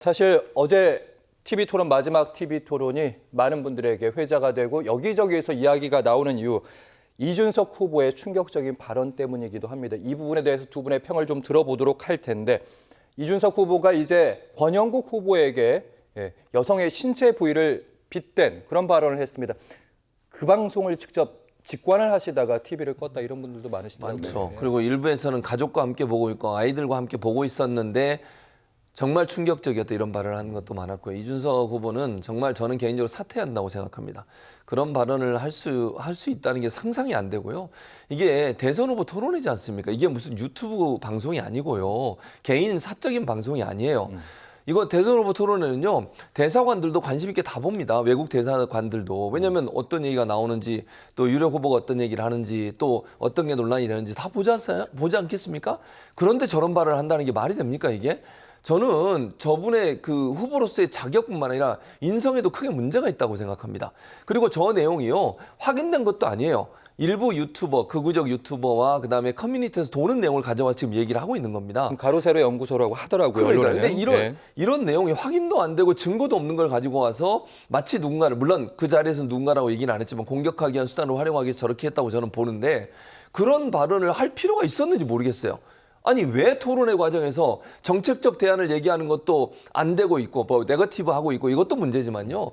사실 어제 TV 토론 마지막 TV 토론이 많은 분들에게 회자가 되고 여기저기에서 이야기가 나오는 이유 이준석 후보의 충격적인 발언 때문이기도 합니다. 이 부분에 대해서 두 분의 평을 좀 들어보도록 할 텐데 이준석 후보가 이제 권영국 후보에게 여성의 신체 부위를 빗댄 그런 발언을 했습니다. 그 방송을 직접 직관을 하시다가 TV를 껐다 이런 분들도 많으시더라고요. 많죠. 그리고 일부에서는 가족과 함께 보고 있고 아이들과 함께 보고 있었는데 정말 충격적이었다 이런 발언을 하는 것도 많았고요. 이준석 후보는 정말 저는 개인적으로 사퇴한다고 생각합니다. 그런 발언을 할 수 있다는 게 상상이 안 되고요. 이게 대선 후보 토론이지 않습니까? 이게 무슨 유튜브 방송이 아니고요. 개인 사적인 방송이 아니에요. 이거 대선 후보 토론에는요. 대사관들도 관심 있게 다 봅니다. 외국 대사관들도. 왜냐하면 어떤 얘기가 나오는지 또 유력 후보가 어떤 얘기를 하는지 또 어떤 게 논란이 되는지 다 보지 않겠습니까? 그런데 저런 발언을 한다는 게 말이 됩니까 이게? 저는 저분의 그 후보로서의 자격뿐만 아니라 인성에도 크게 문제가 있다고 생각합니다. 그리고 저 내용이요. 확인된 것도 아니에요. 일부 유튜버, 극우적 유튜버와 그다음에 커뮤니티에서 도는 내용을 가져와서 지금 얘기를 하고 있는 겁니다. 가로세로 연구소라고 하더라고요. 그런데 이런 내용이 확인도 안 되고 증거도 없는 걸 가지고 와서 마치 누군가를 물론 그 자리에서 누군가라고 얘기는 안 했지만 공격하기 위한 수단으로 활용하기 위해서 저렇게 했다고 저는 보는데 그런 발언을 할 필요가 있었는지 모르겠어요. 아니 왜 토론회 과정에서 정책적 대안을 얘기하는 것도 안 되고 있고 뭐 네거티브 하고 있고 이것도 문제지만요.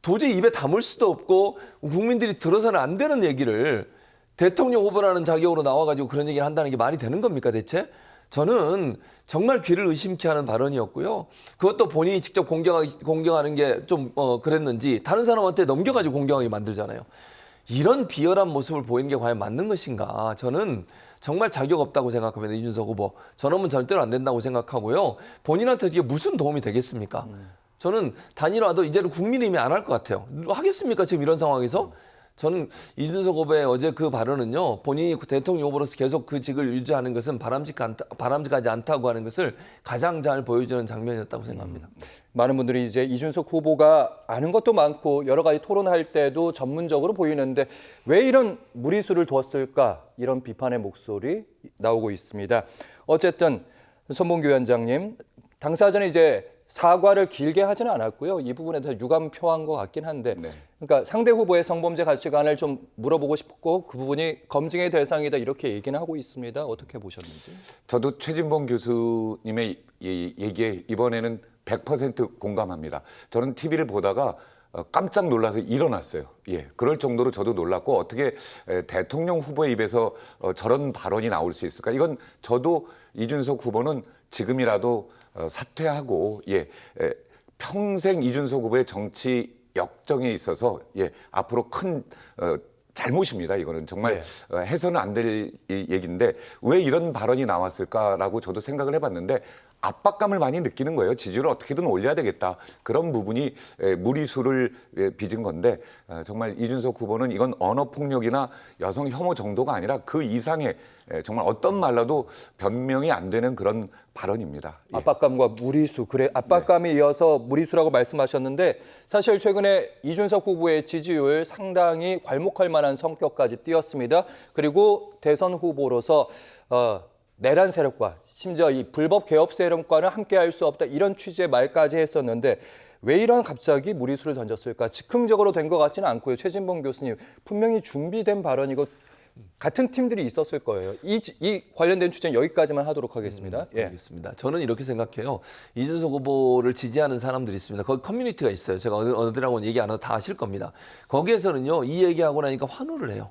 도저히 입에 담을 수도 없고 국민들이 들어서는 안 되는 얘기를 대통령 후보라는 자격으로 나와가지고 그런 얘기를 한다는 게 말이 되는 겁니까 대체? 저는 정말 귀를 의심케 하는 발언이었고요. 그것도 본인이 직접 공격하는 게 좀 그랬는지 다른 사람한테 넘겨가지고 공격하게 만들잖아요. 이런 비열한 모습을 보이는 게 과연 맞는 것인가? 저는 정말 자격 없다고 생각합니다. 이준석 후보. 저놈은 절대로 안 된다고 생각하고요. 본인한테 이게 무슨 도움이 되겠습니까? 저는 단일화도 이제는 국민의힘이 안 할 것 같아요. 하겠습니까? 지금 이런 상황에서? 저는 이준석 후보의 어제 그 발언은요. 본인이 대통령 후보로서 계속 그 직을 유지하는 것은 바람직하지 않다고 하는 것을 가장 잘 보여주는 장면이었다고 생각합니다. 많은 분들이 이제 이준석 후보가 아는 것도 많고 여러 가지 토론할 때도 전문적으로 보이는데 왜 이런 무리수를 두었을까 이런 비판의 목소리 나오고 있습니다. 어쨌든 손봉규 위원장님 당사자는 이제 사과를 길게 하지는 않았고요. 이 부분에 대해서 유감표한 것 같긴 한데 그러니까 상대 후보의 성범죄 가치관을 좀 물어보고 싶고 그 부분이 검증의 대상이다 이렇게 얘기는 하고 있습니다. 어떻게 보셨는지. 저도 최진봉 교수님의 얘기에 이번에는 100% 공감합니다. 저는 TV를 보다가 깜짝 놀라서 일어났어요. 그럴 정도로 저도 놀랐고 어떻게 대통령 후보의 입에서 저런 발언이 나올 수 있을까? 이건 저도 이준석 후보는 지금이라도 사퇴하고 평생 이준석 후보의 정치 역정에 있어서 앞으로 큰 잘못입니다. 이거는 정말 해서는 안 될 얘기인데 왜 이런 발언이 나왔을까라고 저도 생각을 해봤는데 압박감을 많이 느끼는 거예요. 지지율을 어떻게든 올려야 되겠다. 그런 부분이 무리수를 빚은 건데 정말 이준석 후보는 이건 언어폭력이나 여성 혐오 정도가 아니라 그 이상의 정말 어떤 말로도 변명이 안 되는 그런 발언입니다. 압박감과 무리수, 압박감이 이어서 무리수라고 말씀하셨는데 사실 최근에 이준석 후보의 지지율 상당히 괄목할 만한 성격까지 띄었습니다. 그리고 대선 후보로서 내란 세력과 심지어 이 불법 개업 세력과는 함께할 수 없다 이런 취지의 말까지 했었는데 왜 이런 갑자기 무리수를 던졌을까? 즉흥적으로 된 것 같지는 않고요. 최진봉 교수님 분명히 준비된 발언이고 같은 팀들이 있었을 거예요. 이 관련된 취재는 여기까지만 하도록 하겠습니다. 알겠습니다. 저는 이렇게 생각해요. 이준석 후보를 지지하는 사람들이 있습니다. 거기 커뮤니티가 있어요. 제가 어디라고는 얘기 안 해도 다 아실 겁니다. 거기에서는요. 이 얘기하고 나니까 환호를 해요.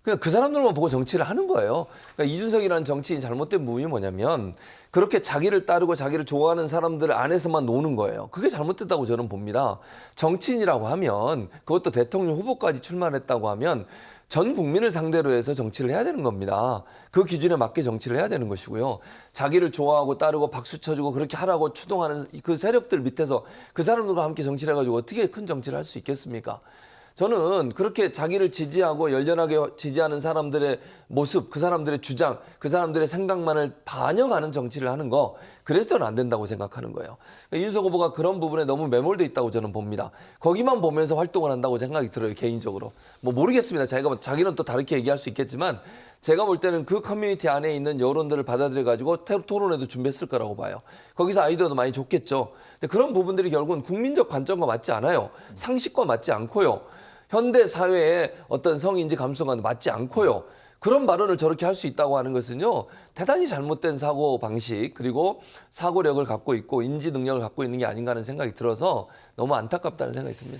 그냥 그 사람들만 보고 정치를 하는 거예요. 그러니까 이준석이라는 정치인 잘못된 부분이 뭐냐면 그렇게 자기를 따르고 자기를 좋아하는 사람들 안에서만 노는 거예요. 그게 잘못됐다고 저는 봅니다. 정치인이라고 하면 그것도 대통령 후보까지 출마했다고 하면 전 국민을 상대로 해서 정치를 해야 되는 겁니다. 그 기준에 맞게 정치를 해야 되는 것이고요. 자기를 좋아하고 따르고 박수 쳐주고 그렇게 하라고 추동하는 그 세력들 밑에서 그 사람들과 함께 정치를 해가지고 어떻게 큰 정치를 할 수 있겠습니까? 저는 그렇게 자기를 지지하고 열렬하게 지지하는 사람들의 모습, 그 사람들의 주장, 그 사람들의 생각만을 반영하는 정치를 하는 거 그래서 저는 안 된다고 생각하는 거예요. 그러니까 이준석 후보가 그런 부분에 너무 매몰돼 있다고 저는 봅니다. 거기만 보면서 활동을 한다고 생각이 들어요, 개인적으로. 뭐 모르겠습니다. 자기는 또 다르게 얘기할 수 있겠지만 제가 볼 때는 그 커뮤니티 안에 있는 여론들을 받아들여 가지고 토론회도 준비했을 거라고 봐요. 거기서 아이디어도 많이 줬겠죠. 근데 그런 부분들이 결국은 국민적 관점과 맞지 않아요. 상식과 맞지 않고요. 현대 사회의 어떤 성인지 감수성과도 맞지 않고요. 그런 발언을 저렇게 할 수 있다고 하는 것은요, 대단히 잘못된 사고 방식, 그리고 사고력을 갖고 있고 인지 능력을 갖고 있는 게 아닌가 하는 생각이 들어서 너무 안타깝다는 생각이 듭니다.